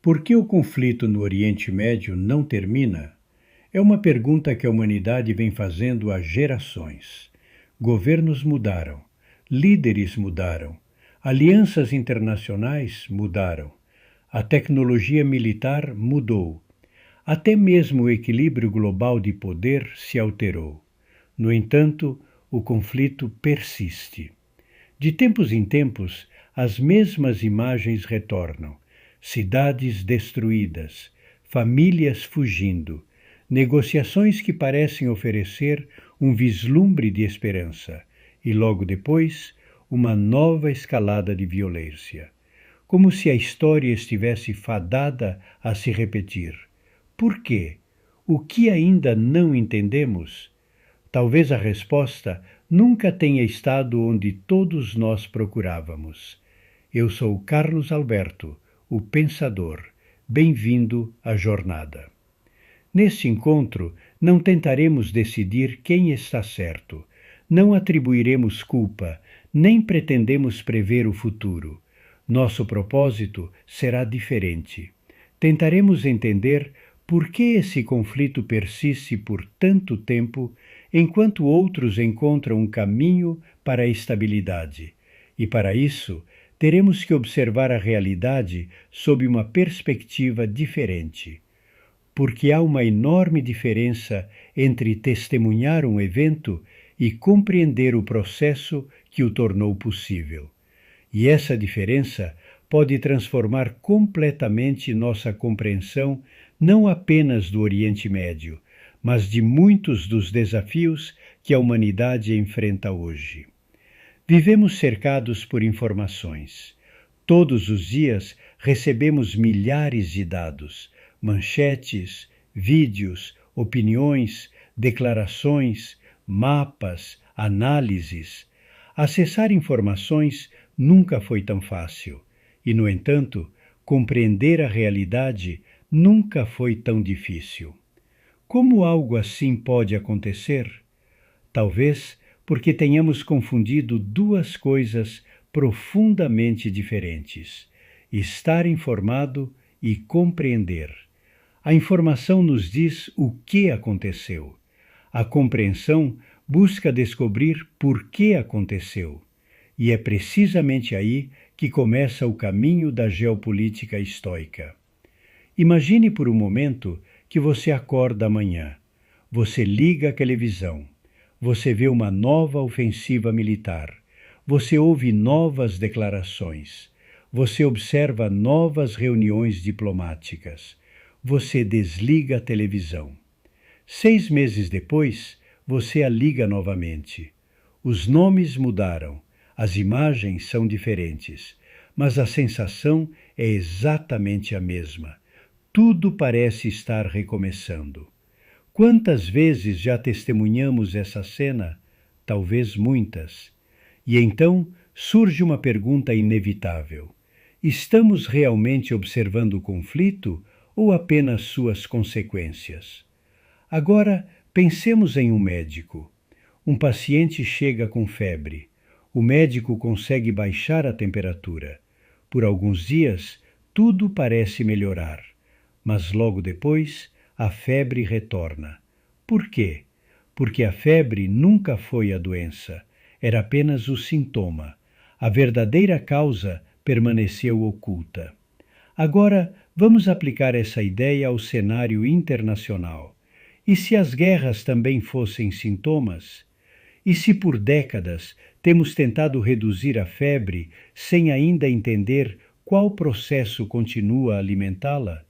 Por que o conflito no Oriente Médio não termina? É uma pergunta que a humanidade vem fazendo há gerações. Governos mudaram, líderes mudaram, alianças internacionais mudaram, a tecnologia militar mudou, até mesmo o equilíbrio global de poder se alterou. No entanto, o conflito persiste. De tempos em tempos, as mesmas imagens retornam: cidades destruídas, famílias fugindo, negociações que parecem oferecer um vislumbre de esperança, e logo depois, uma nova escalada de violência. Como se a história estivesse fadada a se repetir. Por quê? O que ainda não entendemos? Talvez a resposta nunca tenha estado onde todos nós procurávamos. Eu sou Carlos Alberto, o Pensador. Bem-vindo à jornada. Neste encontro, não tentaremos decidir quem está certo, não atribuiremos culpa, nem pretendemos prever o futuro. Nosso propósito será diferente. Tentaremos entender por que esse conflito persiste por tanto tempo, enquanto outros encontram um caminho para a estabilidade. E para isso, teremos que observar a realidade sob uma perspectiva diferente. Porque há uma enorme diferença entre testemunhar um evento e compreender o processo que o tornou possível. E essa diferença pode transformar completamente nossa compreensão não apenas do Oriente Médio, mas de muitos dos desafios que a humanidade enfrenta hoje. Vivemos cercados por informações. Todos os dias recebemos milhares de dados, manchetes, vídeos, opiniões, declarações, mapas, análises. Acessar informações nunca foi tão fácil e, no entanto, compreender a realidade nunca foi tão difícil. Como algo assim pode acontecer? Talvez porque tenhamos confundido duas coisas profundamente diferentes: estar informado e compreender. A informação nos diz o que aconteceu. A compreensão busca descobrir por que aconteceu. E é precisamente aí que começa o caminho da geopolítica estoica. Imagine por um momento que você acorda amanhã. Você liga a televisão. Você vê uma nova ofensiva militar. Você ouve novas declarações. Você observa novas reuniões diplomáticas. Você desliga a televisão. 6 meses depois, você a liga novamente. Os nomes mudaram. As imagens são diferentes, mas a sensação é exatamente a mesma. Tudo parece estar recomeçando. Quantas vezes já testemunhamos essa cena? Talvez muitas. E então surge uma pergunta inevitável. Estamos realmente observando o conflito ou apenas suas consequências? Agora, pensemos em um médico. Um paciente chega com febre. O médico consegue baixar a temperatura. Por alguns dias, tudo parece melhorar, mas logo depois, a febre retorna. Por quê? Porque a febre nunca foi a doença, era apenas o sintoma. A verdadeira causa permaneceu oculta. Agora, vamos aplicar essa ideia ao cenário internacional. E se as guerras também fossem sintomas? E se por décadas temos tentado reduzir a febre sem ainda entender qual processo continua a alimentá-la?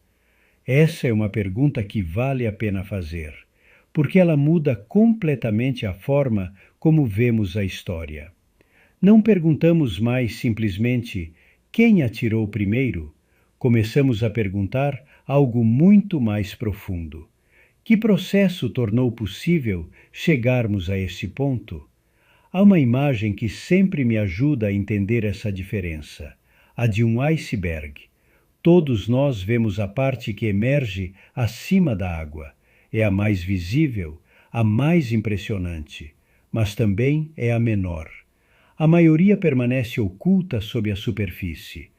Essa é uma pergunta que vale a pena fazer, porque ela muda completamente a forma como vemos a história. Não perguntamos mais simplesmente quem atirou primeiro, começamos a perguntar algo muito mais profundo. Que processo tornou possível chegarmos a esse ponto? Há uma imagem que sempre me ajuda a entender essa diferença, a de um iceberg. Todos nós vemos a parte que emerge acima da água. É a mais visível, a mais impressionante, mas também é a menor. A maioria permanece oculta sob a superfície.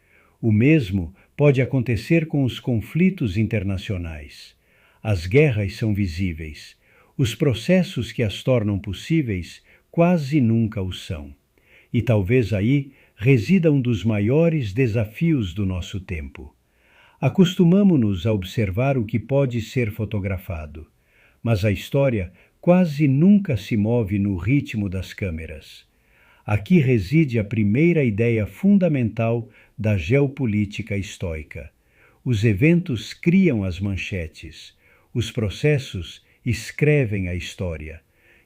O mesmo Pode acontecer com os conflitos internacionais. As guerras são visíveis. Os processos que as tornam possíveis quase nunca o são. E talvez aí resida um dos maiores desafios do nosso tempo. Acostumamo-nos a observar o que pode ser fotografado, mas a história quase nunca se move no ritmo das câmeras. Aqui reside a primeira ideia fundamental da geopolítica estoica. Os eventos criam as manchetes, os processos escrevem a história.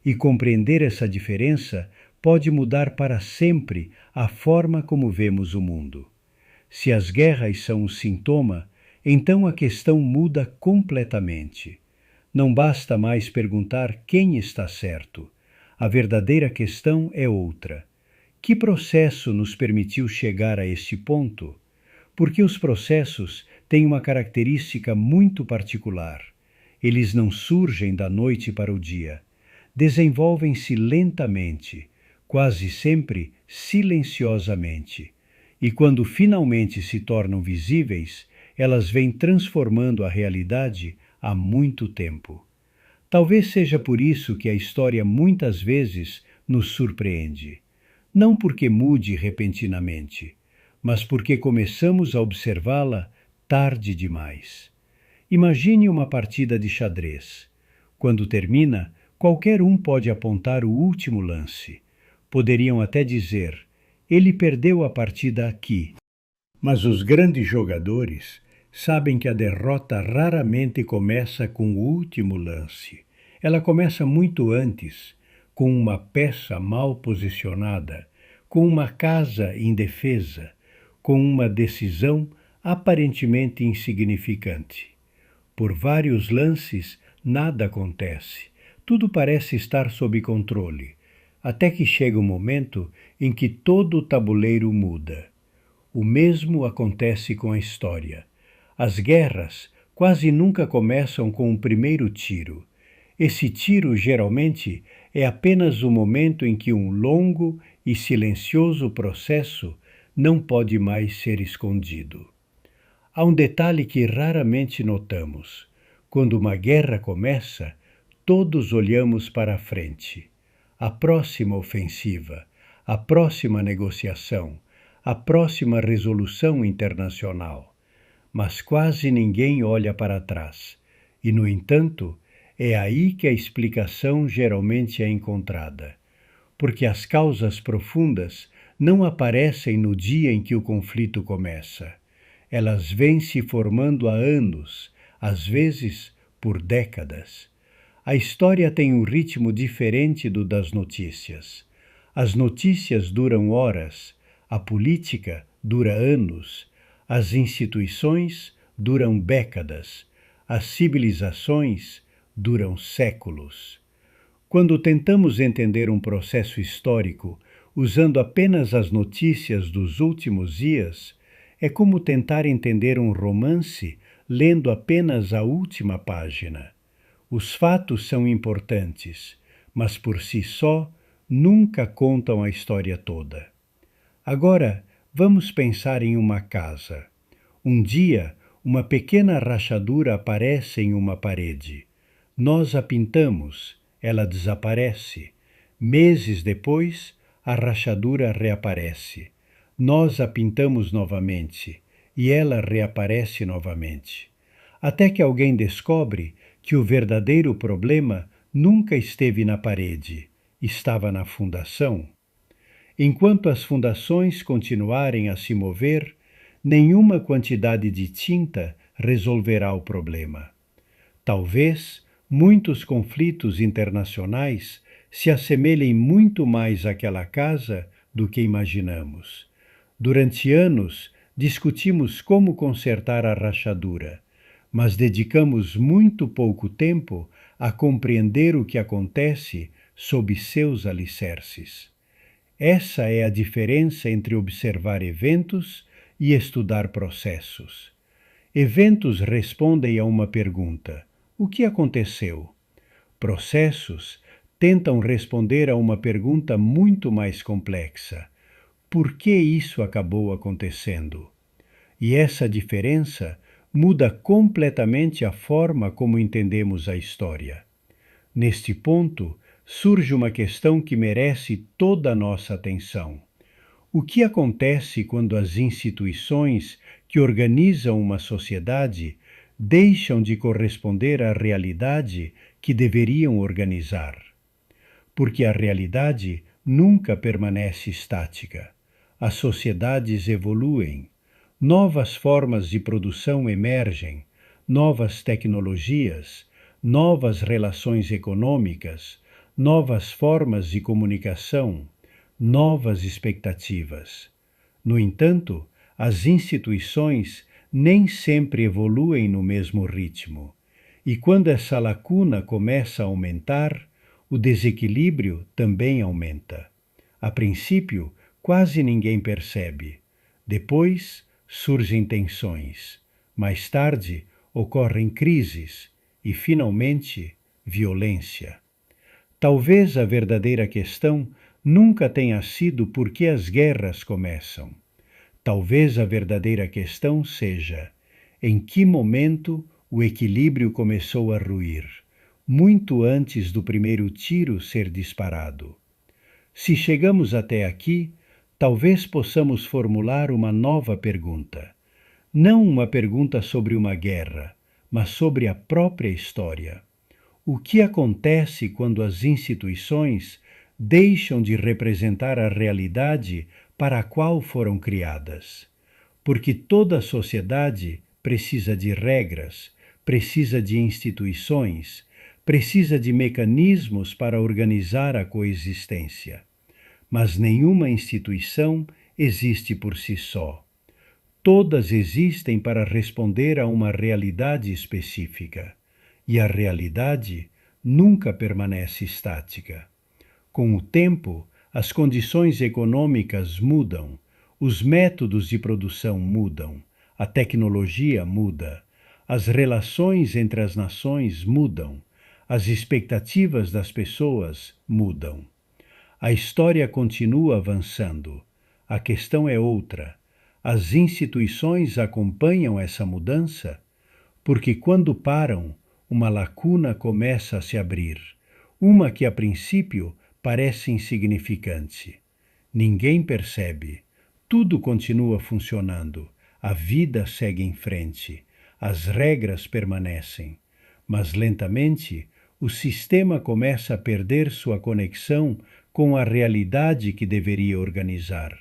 E compreender essa diferença pode mudar para sempre a forma como vemos o mundo. Se as guerras são um sintoma, então a questão muda completamente. Não basta mais perguntar quem está certo. A verdadeira questão é outra. Que processo nos permitiu chegar a este ponto? Porque os processos têm uma característica muito particular. Eles não surgem da noite para o dia. Desenvolvem-se lentamente, quase sempre silenciosamente. E quando finalmente se tornam visíveis, elas vêm transformando a realidade há muito tempo. Talvez seja por isso que a história muitas vezes nos surpreende. Não porque mude repentinamente, mas porque começamos a observá-la tarde demais. Imagine uma partida de xadrez. Quando termina, qualquer um pode apontar o último lance. Poderiam até dizer: ele perdeu a partida aqui. Mas os grandes jogadores sabem que a derrota raramente começa com o último lance. Ela começa muito antes, com uma peça mal posicionada, com uma casa indefesa, com uma decisão aparentemente insignificante. Por vários lances, nada acontece. Tudo parece estar sob controle, até que chega o momento em que todo o tabuleiro muda. O mesmo acontece com a história. As guerras quase nunca começam com o primeiro tiro. Esse tiro, geralmente, é apenas o momento em que um longo e silencioso processo não pode mais ser escondido. Há um detalhe que raramente notamos. Quando uma guerra começa, todos olhamos para a frente. A próxima ofensiva, a próxima negociação, a próxima resolução internacional. Mas quase ninguém olha para trás. E, no entanto, é aí que a explicação geralmente é encontrada. Porque as causas profundas não aparecem no dia em que o conflito começa. Elas vêm se formando há anos, às vezes por décadas. A história tem um ritmo diferente do das notícias. As notícias duram horas, a política dura anos, as instituições duram décadas, as civilizações duram séculos. Quando tentamos entender um processo histórico usando apenas as notícias dos últimos dias, é como tentar entender um romance lendo apenas a última página. Os fatos são importantes, mas por si só nunca contam a história toda. Agora, vamos pensar em uma casa. Um dia, uma pequena rachadura aparece em uma parede. Nós a pintamos, ela desaparece. Meses depois, a rachadura reaparece. Nós a pintamos novamente e ela reaparece novamente. Até que alguém descobre que o verdadeiro problema nunca esteve na parede, estava na fundação. Enquanto as fundações continuarem a se mover, nenhuma quantidade de tinta resolverá o problema. Talvez muitos conflitos internacionais se assemelhem muito mais àquela casa do que imaginamos. Durante anos, discutimos como consertar a rachadura, mas dedicamos muito pouco tempo a compreender o que acontece sob seus alicerces. Essa é a diferença entre observar eventos e estudar processos. Eventos respondem a uma pergunta: o que aconteceu? Processos tentam responder a uma pergunta muito mais complexa: por que isso acabou acontecendo? E essa diferença muda completamente a forma como entendemos a história. Neste ponto, surge uma questão que merece toda a nossa atenção. O que acontece quando as instituições que organizam uma sociedade deixam de corresponder à realidade que deveriam organizar? Porque a realidade nunca permanece estática. As sociedades evoluem, novas formas de produção emergem, novas tecnologias, novas relações econômicas, novas formas de comunicação, novas expectativas. No entanto, as instituições nem sempre evoluem no mesmo ritmo. E quando essa lacuna começa a aumentar, o desequilíbrio também aumenta. A princípio, quase ninguém percebe. Depois, surgem tensões. Mais tarde, ocorrem crises e, finalmente, violência. Talvez a verdadeira questão nunca tenha sido por que as guerras começam. Talvez a verdadeira questão seja em que momento o equilíbrio começou a ruir, muito antes do primeiro tiro ser disparado. Se chegamos até aqui, talvez possamos formular uma nova pergunta. Não uma pergunta sobre uma guerra, mas sobre a própria história. O que acontece quando as instituições deixam de representar a realidade para a qual foram criadas? Porque toda a sociedade precisa de regras, precisa de instituições, precisa de mecanismos para organizar a coexistência. Mas nenhuma instituição existe por si só. Todas existem para responder a uma realidade específica. E a realidade nunca permanece estática. Com o tempo, as condições econômicas mudam, os métodos de produção mudam, a tecnologia muda, as relações entre as nações mudam, as expectativas das pessoas mudam. A história continua avançando. A questão é outra. As instituições acompanham essa mudança? Porque quando param, uma lacuna começa a se abrir, uma que a princípio parece insignificante. Ninguém percebe. Tudo continua funcionando. A vida segue em frente. As regras permanecem. Mas lentamente, o sistema começa a perder sua conexão com a realidade que deveria organizar.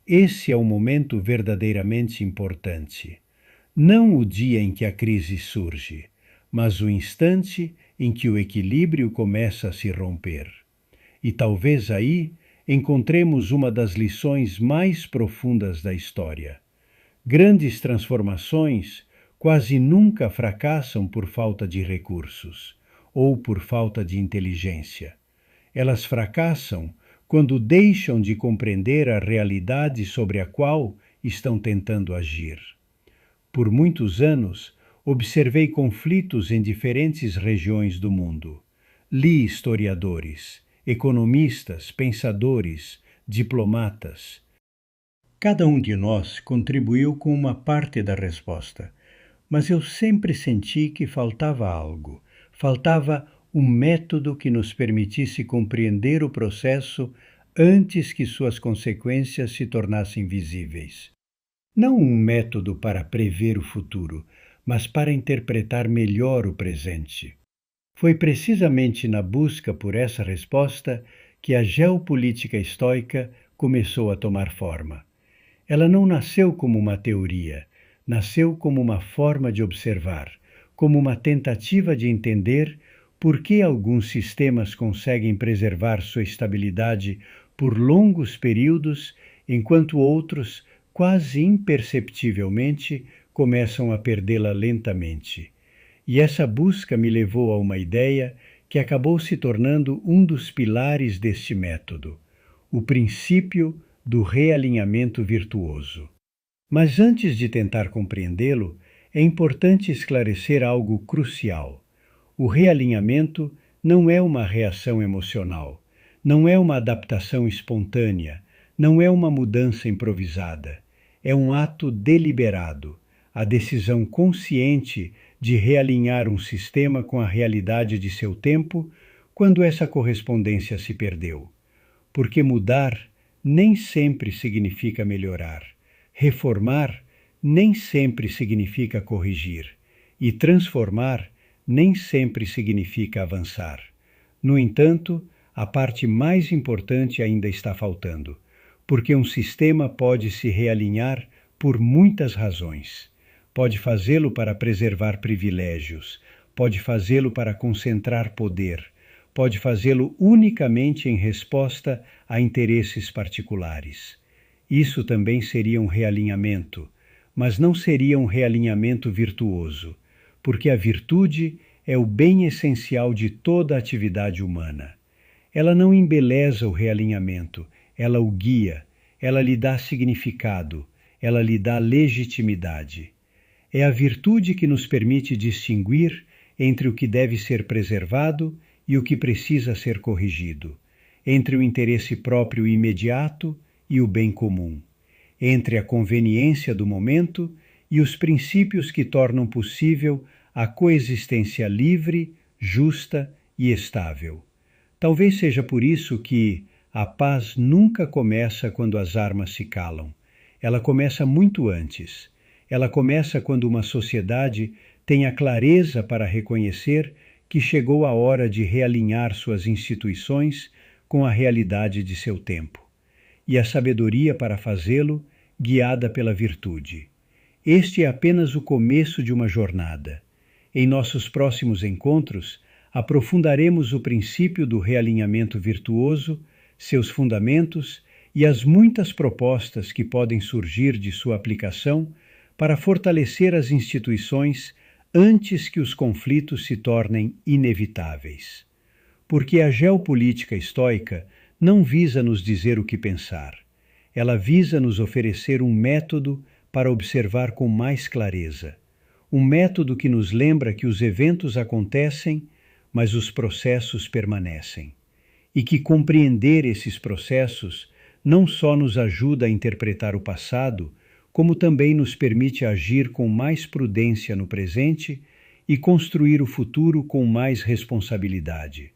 Esse é o momento verdadeiramente importante. Não o dia em que a crise surge, mas o instante em que o equilíbrio começa a se romper. E talvez aí encontremos uma das lições mais profundas da história. Grandes transformações quase nunca fracassam por falta de recursos ou por falta de inteligência. Elas fracassam quando deixam de compreender a realidade sobre a qual estão tentando agir. Por muitos anos, observei conflitos em diferentes regiões do mundo. Li historiadores, economistas, pensadores, diplomatas. Cada um de nós contribuiu com uma parte da resposta, mas eu sempre senti que faltava algo. Faltava um método que nos permitisse compreender o processo antes que suas consequências se tornassem visíveis. Não um método para prever o futuro, mas para interpretar melhor o presente. Foi precisamente na busca por essa resposta que a geopolítica estoica começou a tomar forma. Ela não nasceu como uma teoria, nasceu como uma forma de observar, como uma tentativa de entender por que alguns sistemas conseguem preservar sua estabilidade por longos períodos, enquanto outros, quase imperceptivelmente, começam a perdê-la lentamente. E essa busca me levou a uma ideia que acabou se tornando um dos pilares deste método, o princípio do realinhamento virtuoso. Mas antes de tentar compreendê-lo, é importante esclarecer algo crucial. O realinhamento não é uma reação emocional, não é uma adaptação espontânea, não é uma mudança improvisada. É um ato deliberado, a decisão consciente de realinhar um sistema com a realidade de seu tempo quando essa correspondência se perdeu. Porque mudar nem sempre significa melhorar, reformar nem sempre significa corrigir, e transformar nem sempre significa avançar. No entanto, a parte mais importante ainda está faltando, porque um sistema pode se realinhar por muitas razões. Pode fazê-lo para preservar privilégios, pode fazê-lo para concentrar poder, pode fazê-lo unicamente em resposta a interesses particulares. Isso também seria um realinhamento, mas não seria um realinhamento virtuoso, porque a virtude é o bem essencial de toda a atividade humana. Ela não embeleza o realinhamento, ela o guia, ela lhe dá significado, ela lhe dá legitimidade. É a virtude que nos permite distinguir entre o que deve ser preservado e o que precisa ser corrigido, entre o interesse próprio imediato e o bem comum, entre a conveniência do momento e os princípios que tornam possível a coexistência livre, justa e estável. Talvez seja por isso que a paz nunca começa quando as armas se calam. Ela começa muito antes. Ela começa quando uma sociedade tem a clareza para reconhecer que chegou a hora de realinhar suas instituições com a realidade de seu tempo, e a sabedoria para fazê-lo, guiada pela virtude. Este é apenas o começo de uma jornada. Em nossos próximos encontros, aprofundaremos o princípio do realinhamento virtuoso, seus fundamentos e as muitas propostas que podem surgir de sua aplicação para fortalecer as instituições antes que os conflitos se tornem inevitáveis. Porque a geopolítica estoica não visa nos dizer o que pensar. Ela visa nos oferecer um método para observar com mais clareza. Um método que nos lembra que os eventos acontecem, mas os processos permanecem. E que compreender esses processos não só nos ajuda a interpretar o passado, como também nos permite agir com mais prudência no presente e construir o futuro com mais responsabilidade.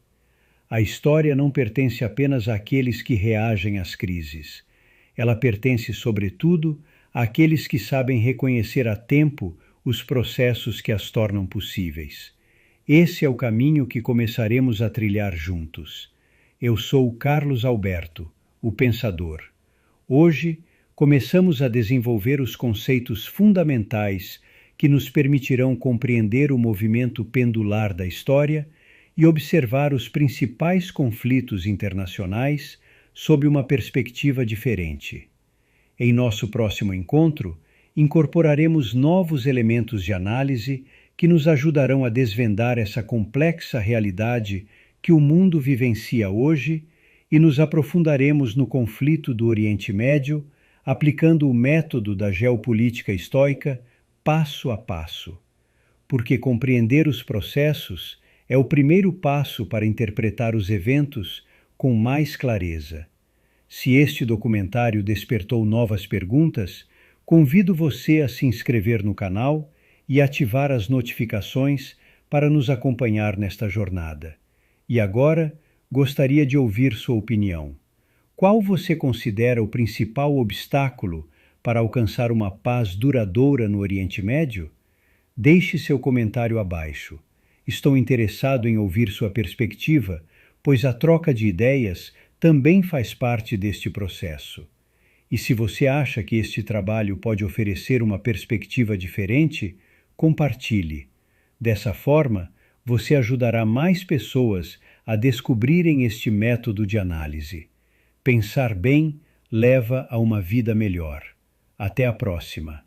A história não pertence apenas àqueles que reagem às crises. Ela pertence, sobretudo, àqueles que sabem reconhecer a tempo os processos que as tornam possíveis. Esse é o caminho que começaremos a trilhar juntos. Eu sou Carlos Alberto, o Pensador. Hoje, começamos a desenvolver os conceitos fundamentais que nos permitirão compreender o movimento pendular da história e observar os principais conflitos internacionais sob uma perspectiva diferente. Em nosso próximo encontro, incorporaremos novos elementos de análise que nos ajudarão a desvendar essa complexa realidade que o mundo vivencia hoje e nos aprofundaremos no conflito do Oriente Médio, aplicando o método da geopolítica estoica passo a passo. Porque compreender os processos é o primeiro passo para interpretar os eventos com mais clareza. Se este documentário despertou novas perguntas, convido você a se inscrever no canal e ativar as notificações para nos acompanhar nesta jornada. E agora, gostaria de ouvir sua opinião. Qual você considera o principal obstáculo para alcançar uma paz duradoura no Oriente Médio? Deixe seu comentário abaixo. Estou interessado em ouvir sua perspectiva, pois a troca de ideias também faz parte deste processo. E se você acha que este trabalho pode oferecer uma perspectiva diferente, compartilhe. Dessa forma, você ajudará mais pessoas a descobrirem este método de análise. Pensar bem leva a uma vida melhor. Até a próxima.